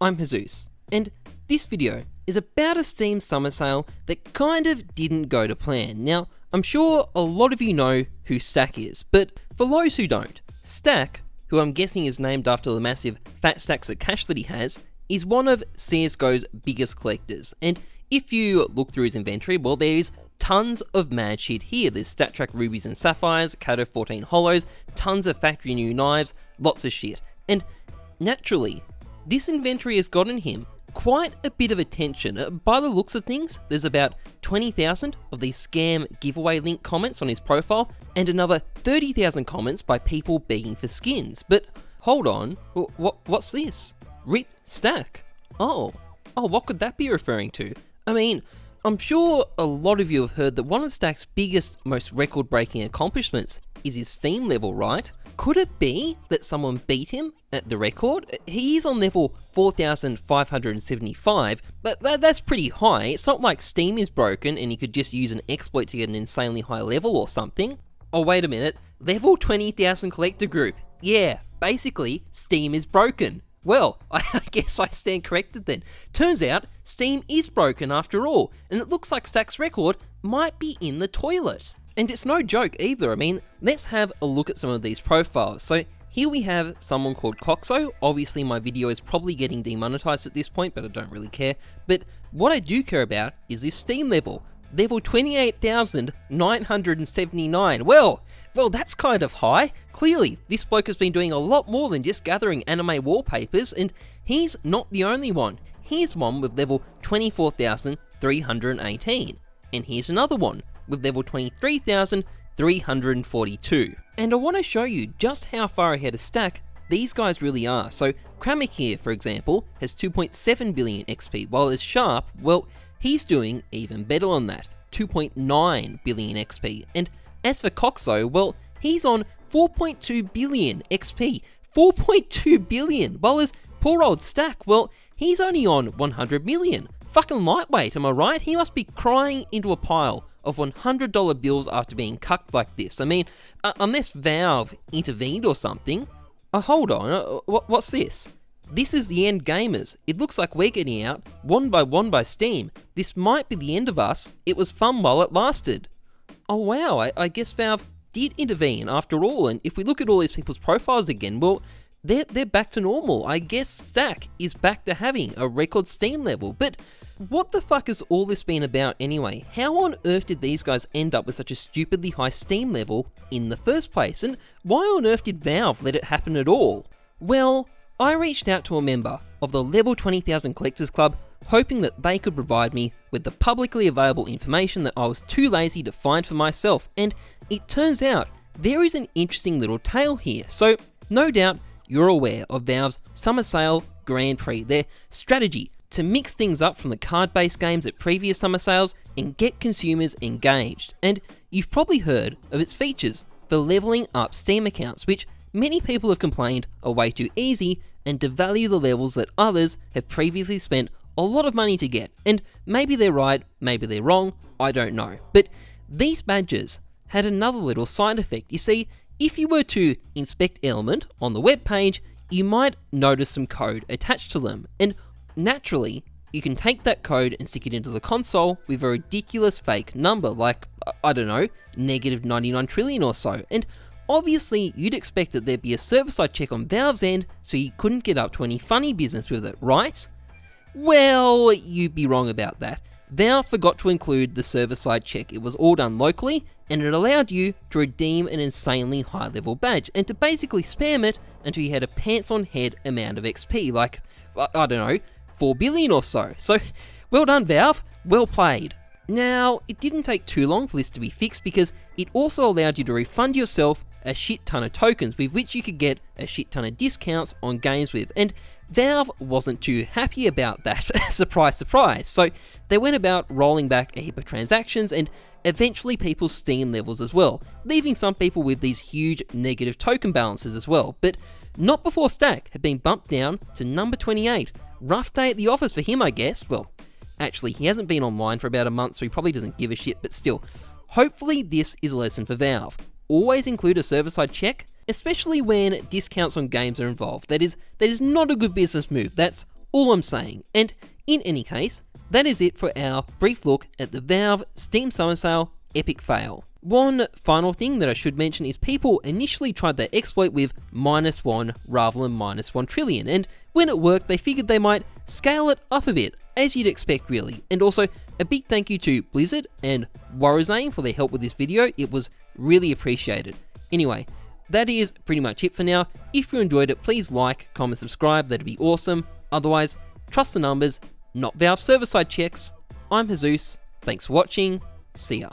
I'm Heyzeus, and this video is about a Steam summer sale that kind of didn't go to plan. Now, I'm sure a lot of you know who Stack is, but for those who don't, Stack, who I'm guessing is named after the massive fat stacks of cash that he has, is one of CSGO's biggest collectors, and if you look through his inventory, well, there's tons of mad shit here. There's StatTrack rubies and sapphires, Kato 14 hollows, tons of factory new knives, lots of shit. And naturally, this inventory has gotten him quite a bit of attention. By the looks of things, there's about 20,000 of these scam giveaway link comments on his profile, and another 30,000 comments by people begging for skins. But hold on, what's this? Rip Stack? Oh, what could that be referring to? I mean, I'm sure a lot of you have heard that one of Stack's biggest, most record-breaking accomplishments is his Steam level, right? Could it be that someone beat him at the record? He is on level 4,575, but that's pretty high. It's not like Steam is broken and he could just use an exploit to get an insanely high level or something. Oh, wait a minute. Level 20,000 collector group. Yeah, basically, Steam is broken. Well, I guess I stand corrected then. Turns out, Steam is broken after all, and it looks like Stack's record might be in the toilet. And it's no joke either. I mean, let's have a look at some of these profiles. So here we have someone called Coxo. Obviously my video is probably getting demonetized at this point, but I don't really care. But what I do care about is this Steam level. Level 28,979. Well, that's kind of high. Clearly, this bloke has been doing a lot more than just gathering anime wallpapers, and he's not the only one. Here's one with level 24,318. And here's another one with level 23,342. And I want to show you just how far ahead of Stack these guys really are. So Kramek here, for example, has 2.7 billion XP, while as Sharp, well, he's doing even better on that, 2.9 billion XP. And as for Coxo, well, he's on 4.2 billion XP, 4.2 billion, while as poor old Stack, well, he's only on 100 million. Fucking lightweight, am I right? He must be crying into a pile of $100 bills after being cucked like this. I mean, unless Valve intervened or something. Hold on, what's this? This is the end, gamers. It looks like we're getting out one by Steam. This might be the end of us. It was fun while it lasted. Oh wow, I guess Valve did intervene after all, and if we look at all these people's profiles again, well, they're back to normal. I guess Stack is back to having a record Steam level, but what the fuck has all this been about anyway? How on earth did these guys end up with such a stupidly high Steam level in the first place? And why on earth did Valve let it happen at all? Well, I reached out to a member of the Level 20,000 Collectors Club, hoping that they could provide me with the publicly available information that I was too lazy to find for myself, and it turns out there is an interesting little tale here. So, no doubt you're aware of Valve's Summer Sale Grand Prix, their strategy to mix things up from the card-based games at previous summer sales and get consumers engaged. And you've probably heard of its features for leveling up Steam accounts, which many people have complained are way too easy and devalue the levels that others have previously spent a lot of money to get. And maybe they're right, maybe they're wrong, I don't know. But these badges had another little side effect. You see, if you were to inspect Element on the web page, you might notice some code attached to them. And naturally, you can take that code and stick it into the console with a ridiculous fake number, like, I don't know, negative 99 trillion or so. And obviously, you'd expect that there'd be a server-side check on Valve's end, so you couldn't get up to any funny business with it, right? Well, you'd be wrong about that. Valve forgot to include the server-side check. It was all done locally, and it allowed you to redeem an insanely high-level badge, and to basically spam it until you had a pants-on-head amount of XP, like, I don't know, 4 billion or so. So, well done Valve, well played. Now, it didn't take too long for this to be fixed, because it also allowed you to refund yourself a shit ton of tokens with which you could get a shit ton of discounts on games with, and Valve wasn't too happy about that, surprise surprise, so they went about rolling back a heap of transactions and eventually people's Steam levels as well, leaving some people with these huge negative token balances as well, but not before Stack had been bumped down to number 28. Rough day at the office for him, I guess. Well, actually, he hasn't been online for about a month, so he probably doesn't give a shit, but still, hopefully this is a lesson for Valve. Always include a server-side check, especially when discounts on games are involved. That is not a good business move. That's all I'm saying. And in any case, that is it for our brief look at the Valve Steam Summer Sale epic fail. One final thing that I should mention is people initially tried their exploit with -1 rather than -1 trillion, and when it worked they figured they might scale it up a bit, as you'd expect really. And also a big thank you to Blizzard and Warozane for their help with this video, it was really appreciated. Anyway, that is pretty much it for now. If you enjoyed it, please like, comment, subscribe, that'd be awesome. Otherwise, trust the numbers, not Valve server-side checks. I'm Heyzeus, thanks for watching, see ya.